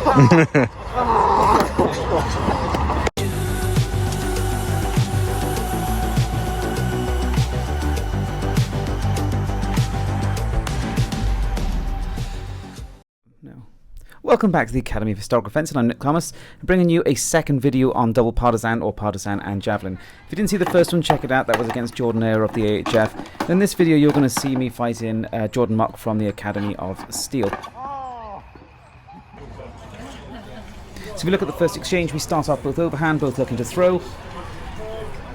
Welcome back to the Academy of Historical Defence, and I'm Nick Thomas, bringing you a second video on double partisan or partisan and javelin. If you didn't see the first one, check it out. That was against Jordan Eyre of the AHF. In this video, you're going to see me fighting Jordan Mock from the Academy of Steel. So if we look at the first exchange, we start off both overhand, both looking to throw.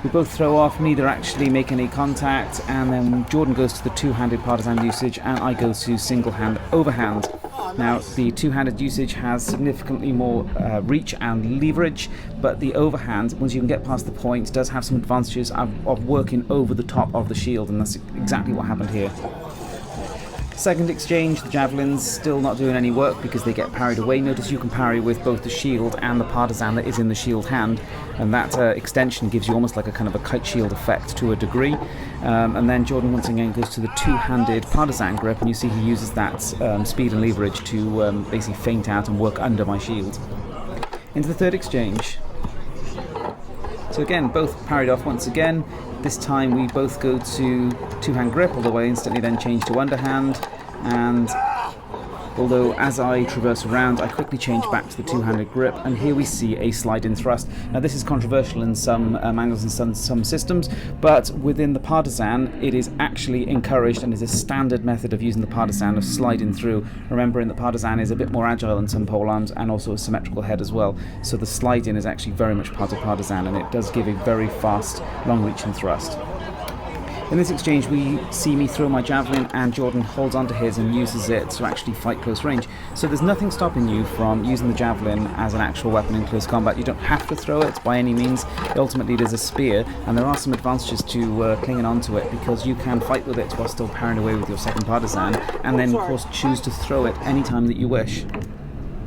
We both throw off, neither actually make any contact, and then Jordan goes to the two-handed partisan usage, and I go to single-hand overhand. Now, the two-handed usage has significantly more reach and leverage, but the overhand, once you can get past the point, does have some advantages of working over the top of the shield, and that's exactly what happened here. Second exchange, the javelins still not doing any work because they get parried away. Notice you can parry with both the shield and the partisan that is in the shield hand, and that extension gives you almost like a kind of a kite shield effect to a degree. And then Jordan once again goes to the two-handed partisan grip, and you see he uses that speed and leverage to basically feint out and work under my shield. Into the third exchange. So again, both parried off once again. This time we both go to two-hand grip, although I instantly then change to underhand, and although as I traverse around I quickly change back to the two-handed grip, and here we see a slide-in thrust. Now this is controversial in some angles and some systems, but within the partisan it is actually encouraged and is a standard method of using the partisan, of sliding through. Remembering the partisan is a bit more agile than some polearms and also a symmetrical head as well, so the slide-in is actually very much part of partisan, and it does give a very fast long-reaching thrust. In this exchange we see me throw my javelin, and Jordan holds onto his and uses it to actually fight close range. So there's nothing stopping you from using the javelin as an actual weapon in close combat. You don't have to throw it by any means. Ultimately it is a spear, and there are some advantages to clinging onto it, because you can fight with it while still parrying away with your second partisan, and then of course choose to throw it any time that you wish.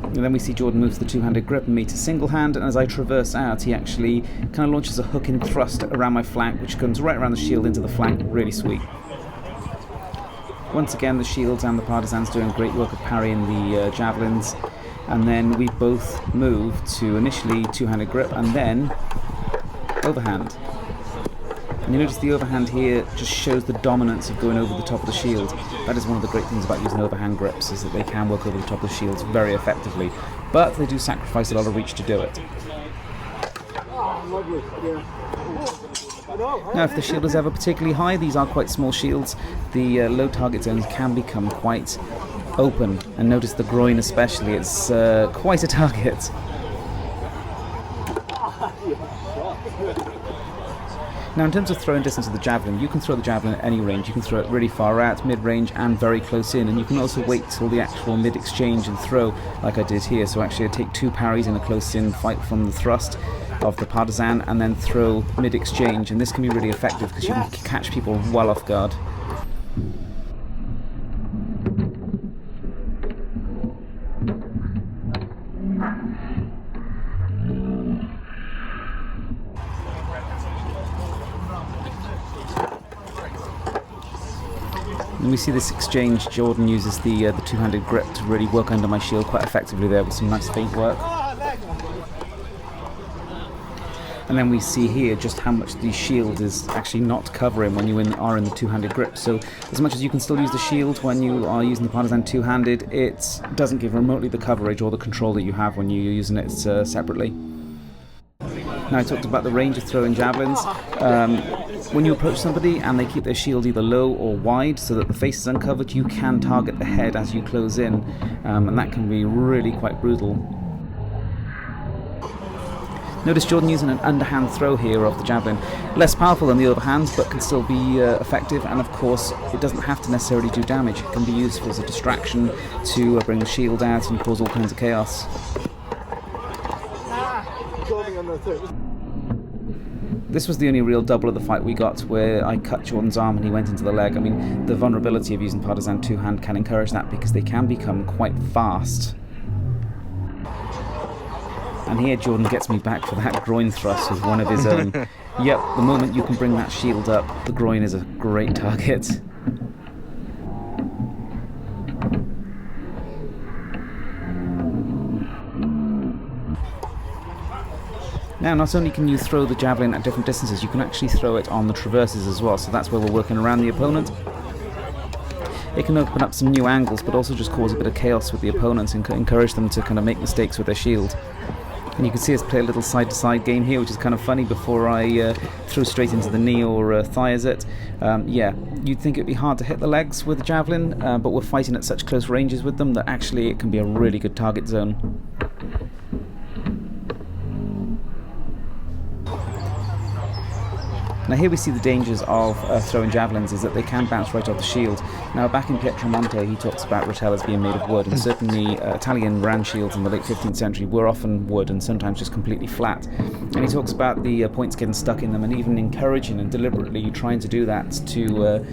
And then we see Jordan moves the two-handed grip and me to single hand, and as I traverse out he actually kind of launches a hook in thrust around my flank, which comes right around the shield into the flank. Really sweet. Once again the shields and the partisans doing great work of parrying the javelins, and then we both move to initially two-handed grip and then overhand. And you notice the overhand here just shows the dominance of going over the top of the shield. That is one of the great things about using overhand grips, is that they can work over the top of the shields very effectively, but they do sacrifice a lot of reach to do it. Now if the shield is ever particularly high, these are quite small shields, the low target zones can become quite open, and notice the groin especially, it's quite a target. Now in terms of throwing distance of the javelin, you can throw the javelin at any range. You can throw it really far out, mid-range and very close in, and you can also wait till the actual mid-exchange and throw like I did here. So actually I take two parries in a close-in fight from the thrust of the partisan and then throw mid-exchange, and this can be really effective because you can catch people well off guard. And we see this exchange, Jordan uses the two-handed grip to really work under my shield quite effectively there with some nice feint work. And then we see here just how much the shield is actually not covering when you are in the two-handed grip. So as much as you can still use the shield when you are using the partisan two-handed, it doesn't give remotely the coverage or the control that you have when you're using it separately. Now I talked about the range of throwing javelins. When you approach somebody and they keep their shield either low or wide so that the face is uncovered, you can target the head as you close in, and that can be really quite brutal. Notice Jordan using an underhand throw here of the javelin. Less powerful than the overhand, but can still be effective, and of course it doesn't have to necessarily do damage. It can be used as a distraction to bring the shield out and cause all kinds of chaos. This was the only real double of the fight we got, where I cut Jordan's arm and he went into the leg. I mean, the vulnerability of using partisan two-hand can encourage that because they can become quite fast. And here Jordan gets me back for that groin thrust with one of his own. Yep, the moment you can bring that shield up, the groin is a great target. Now, not only can you throw the javelin at different distances, you can actually throw it on the traverses as well, so that's where we're working around the opponent. It can open up some new angles, but also just cause a bit of chaos with the opponents and encourage them to kind of make mistakes with their shield. And you can see us play a little side-to-side game here, which is kind of funny before I throw straight into the knee or thigh as it. Yeah, you'd think it'd be hard to hit the legs with a javelin, but we're fighting at such close ranges with them that actually it can be a really good target zone. Now here we see the dangers of throwing javelins is that they can bounce right off the shield. Now back in Pietromonte he talks about rotellas being made of wood, and certainly Italian ram shields in the late 15th century were often wood and sometimes just completely flat. And he talks about the points getting stuck in them and even encouraging and deliberately trying to do that to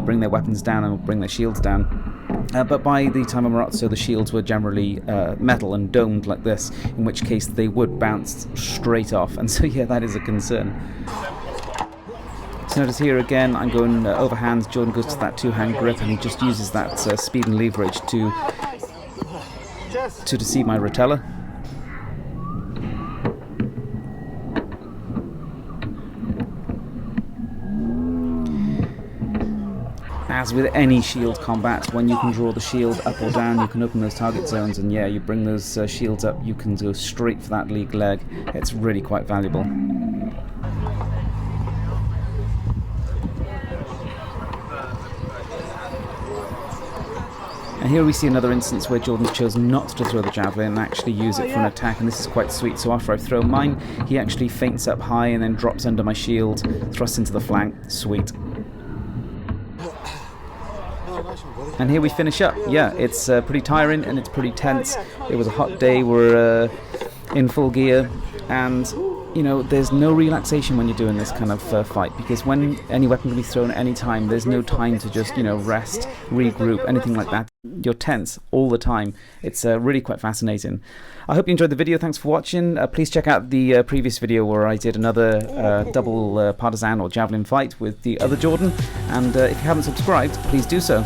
bring their weapons down and bring their shields down. But by the time of Marozzo, the shields were generally metal and domed like this, in which case they would bounce straight off, and so yeah, that is a concern. So notice here again, I'm going overhand. Jordan goes to that two-hand grip, and he just uses that speed and leverage to deceive my Rotella. As with any shield combat, when you can draw the shield up or down, you can open those target zones, and yeah, you bring those shields up, you can go straight for that league leg. It's really quite valuable. And here we see another instance where Jordan's chosen not to throw the javelin and actually use it for an attack, and this is quite sweet. So after I've thrown mine, he actually feints up high and then drops under my shield, thrusts into the flank. Sweet. And here we finish up. Yeah, it's pretty tiring and it's pretty tense. It was a hot day, we're in full gear, and you know, there's no relaxation when you're doing this kind of fight, because when any weapon can be thrown at any time, there's no time to just, you know, rest, regroup, anything like that. You're tense all the time. It's really quite fascinating. I hope you enjoyed the video. Thanks for watching. Please check out the previous video where I did another double partisan or javelin fight with the other Jordan, and if you haven't subscribed, please do so.